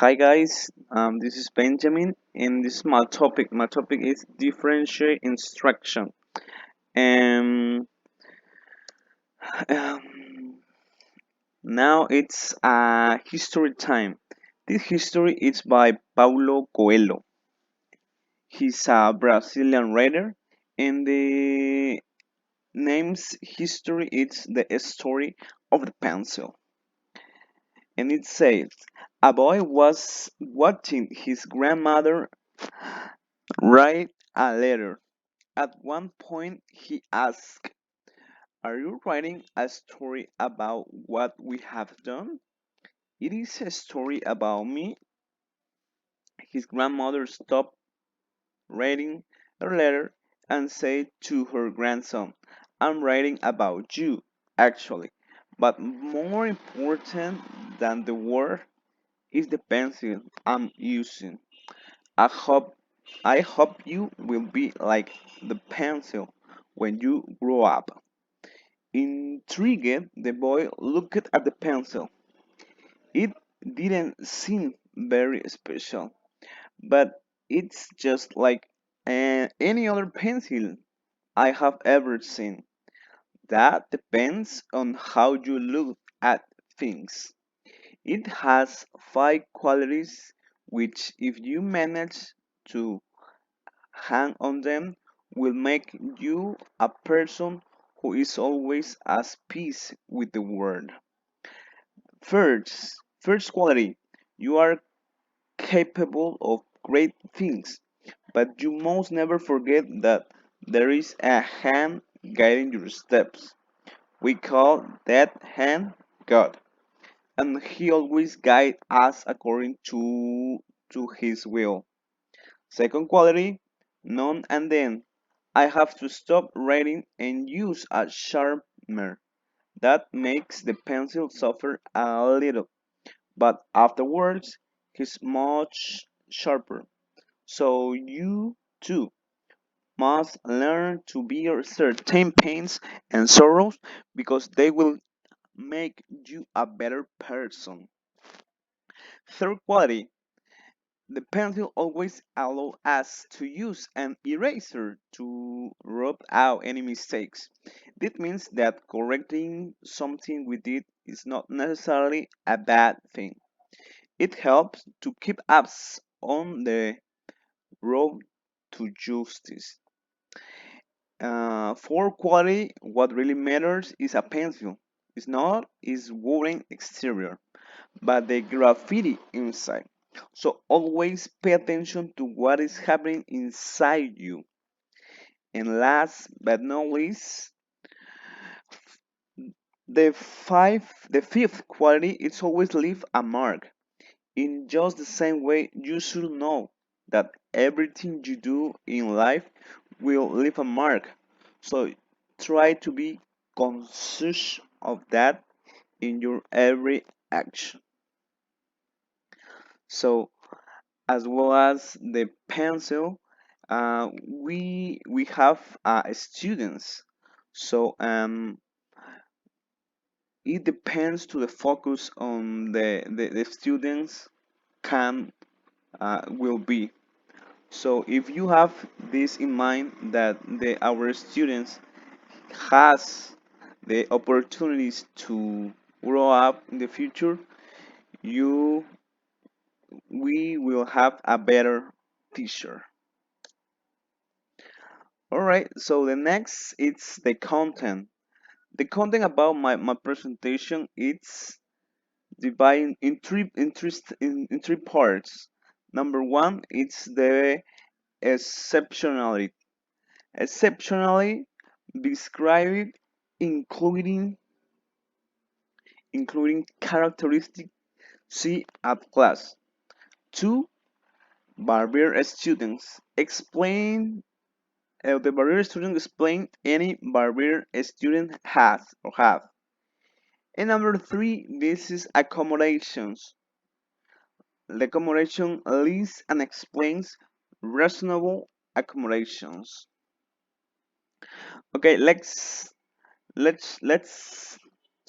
Hi guys, this is Benjamin, and this is my topic. My topic is differential instruction. And um, now it's history time. This history is by Paulo Coelho. He's a Brazilian writer, and the name's history is the story of the pencil. And it says, a boy was watching his grandmother write a letter. At one point, he asked, are you writing a story about what we have done? It is a story about me. His grandmother stopped reading her letter and said to her grandson, I'm writing about you, actually. But more important than the word is the pencil I'm using. I hope I hope you will be like the pencil when you grow up. Intrigued, the boy looked at the pencil. It didn't seem very special, but it's just like any other pencil I have ever seen. That depends on how you look at things. It has five qualities which, if you manage to hang on them, will make you a person who is always at peace with the world. First quality, you are capable of great things, but you must never forget that there is a hand guiding your steps. We call that hand God, and He always guides us according to His will. Second quality, none and then. I have to stop writing and use a sharpener. That makes the pencil suffer a little, but afterwards he's much sharper. So you too must learn to bear certain pains and sorrows because they will make you a better person. Third quality, the pencil always allows us to use an eraser to rub out any mistakes. This means that correcting something with it is not necessarily a bad thing. It helps to keep us on the road to justice. For quality, what really matters is a pencil. It's not its wooden exterior, but the graffiti inside. So always pay attention to what is happening inside you. And last but not least, the fifth quality is always leave a mark. In just the same way, you should know that everything you do in life will leave a mark. So try to be conscious of that in your every action. So as well as the pencil, we have students. So it depends to the focus on the students can will be. So if you have this in mind that our students has the opportunities to grow up in the future, you we will have a better teacher. All right, so the next it's the content. The content about my presentation it's divided in in three parts. Number one, it's the exceptionality. Exceptionally described including characteristics see at class. Two, barrier students explain the barrier student explain any barrier a student has or have. And number three, this is accommodations. The accommodation lists and explains reasonable accommodations. Okay, let's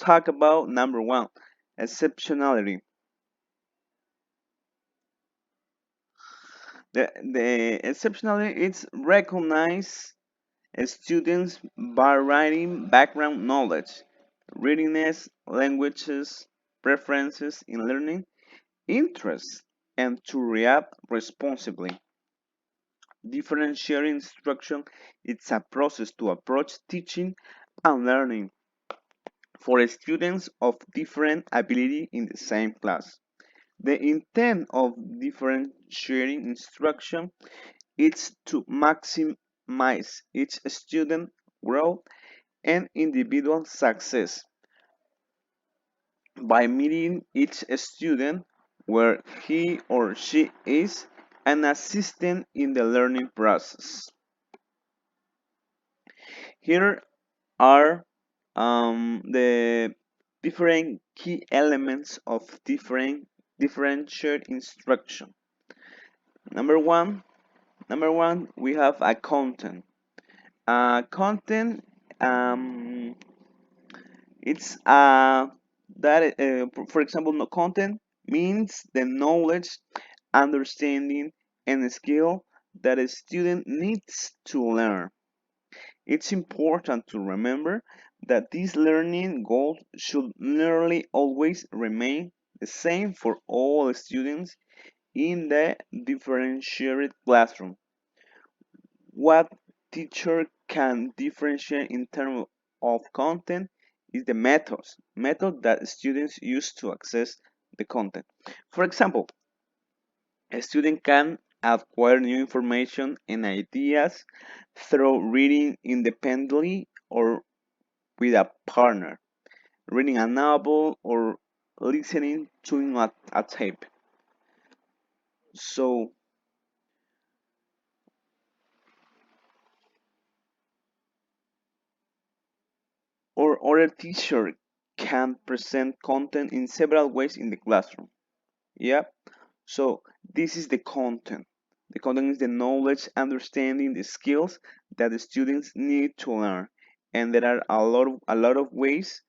talk about number one, exceptionality. The exceptionally, it's recognize students by writing background knowledge, readiness, languages, preferences in learning, interests, and to react responsibly. Differentiating instruction it's a process to approach teaching and learning for students of different ability in the same class. The intent of differentiating instruction is to maximize each student growth and individual success by meeting each student where he or she is and assisting in the learning process. Here are the different key elements of differentiated instruction. Number one, we have a content. Content, it's that for example, no content means the knowledge, understanding, and skill that a student needs to learn. It's important to remember that these learning goals should nearly always remain the same for all students in the differentiated classroom. What teacher can differentiate in terms of content is the method that students use to access the content. For example, a student can acquire new information and ideas through reading independently or with a partner, reading a novel or listening to a tape. So, or a teacher can present content in several ways in the classroom. Yeah. So this is the content. The content is the knowledge, understanding, the skills that the students need to learn, and there are a lot of ways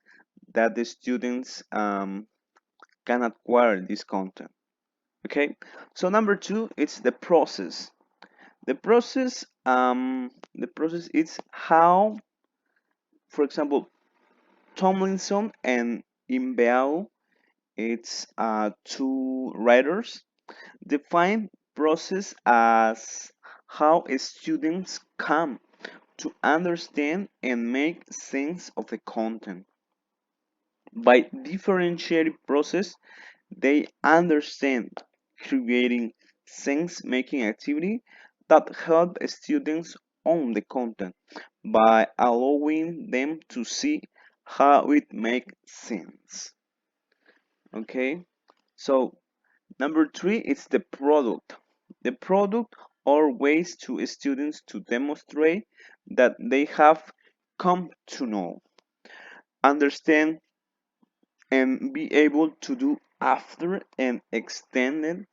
that the students can acquire this content. Okay. So number two, it's the process. The process is how, for example, Tomlinson and Imbeau, it's two writers, define process as how students come to understand and make sense of the content. By differentiating process, they understand creating sense-making activity that help students own the content by allowing them to see how it makes sense. Okay, so number three is the product. The product are ways to students to demonstrate that they have come to know, understand, and be able to do after an extended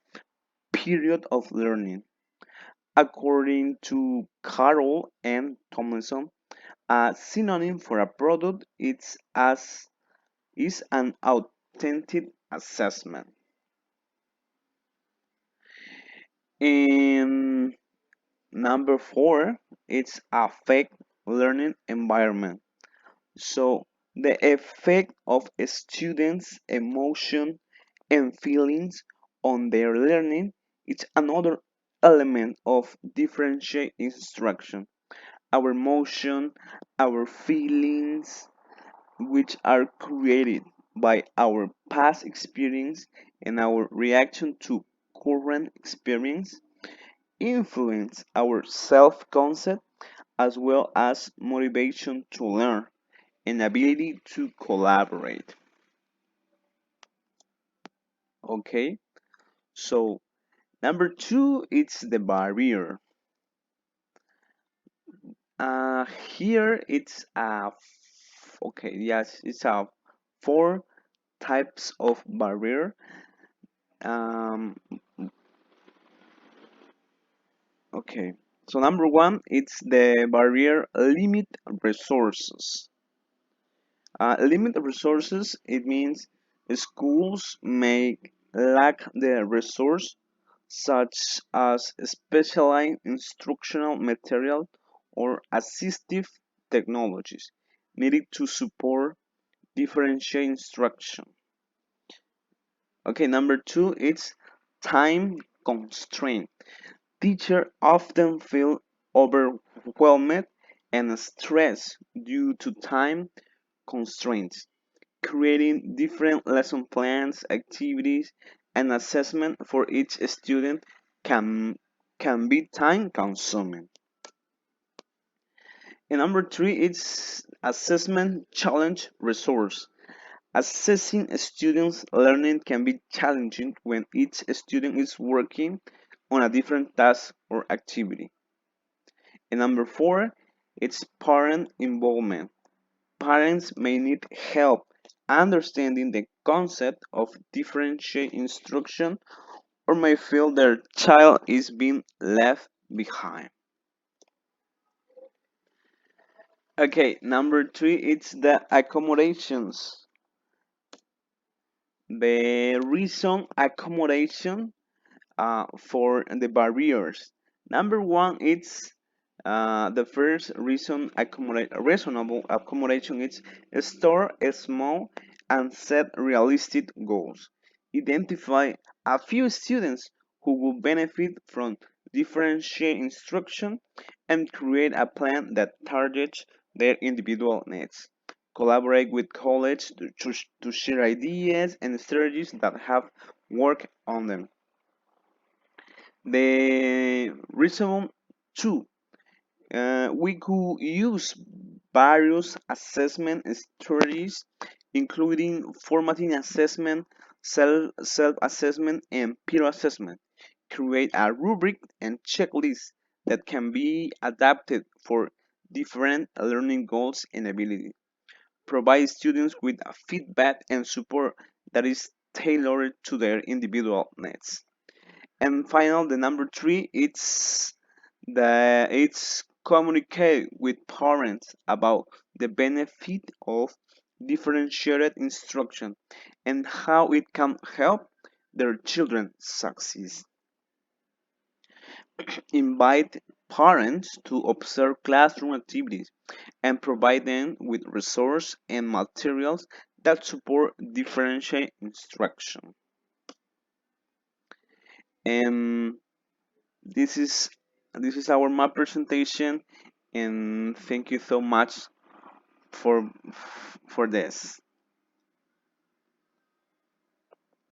period of learning. According to Carroll and Tomlinson, a synonym for a product is an authentic assessment. And number four, it's affect learning environment. So the effect of a student's emotion and feelings on their learning is another element of differentiate instruction. Our emotion, our feelings, which are created by our past experience and our reaction to current experience, influence our self-concept as well as motivation to learn and ability to collaborate. Okay, so number two, it's the barrier. Here it's okay, yes, it's a four types of barrier. Um, okay, so number one, it's the barrier limit resources. Limit resources, it means schools may lack the resource such as specialized instructional material or assistive technologies needed to support differential instruction. Okay, number two, it's time constraint. Teachers often feel overwhelmed and stressed due to time constraints. Creating different lesson plans, activities, and assessment for each student can, can be time consuming. And number three, it's assessment challenge resource. Assessing a student's learning can be challenging when each student is working on a different task or activity. And number four, it's parent involvement. Parents may need help understanding the concept of differential instruction or may feel their child is being left behind. Okay, number three, it's the accommodations. The reason accommodation for the barriers. Number one, it's the first reason reasonable accommodation is store small and set realistic goals. Identify a few students who will benefit from differential instruction and create a plan that targets their individual needs. Collaborate with colleagues to share ideas and strategies that have worked on them. The reason two, we could use various assessment strategies, including formatting assessment, self-assessment, and peer assessment. Create a rubric and checklist that can be adapted for different learning goals and abilities. Provide students with a feedback and support that is tailored to their individual needs. And final, the number three, it's communicate with parents about the benefit of differentiated instruction and how it can help their children succeed. Invite parents to observe classroom activities and provide them with resources and materials that support differential instruction. And this is this is our map presentation, and thank you so much for for this.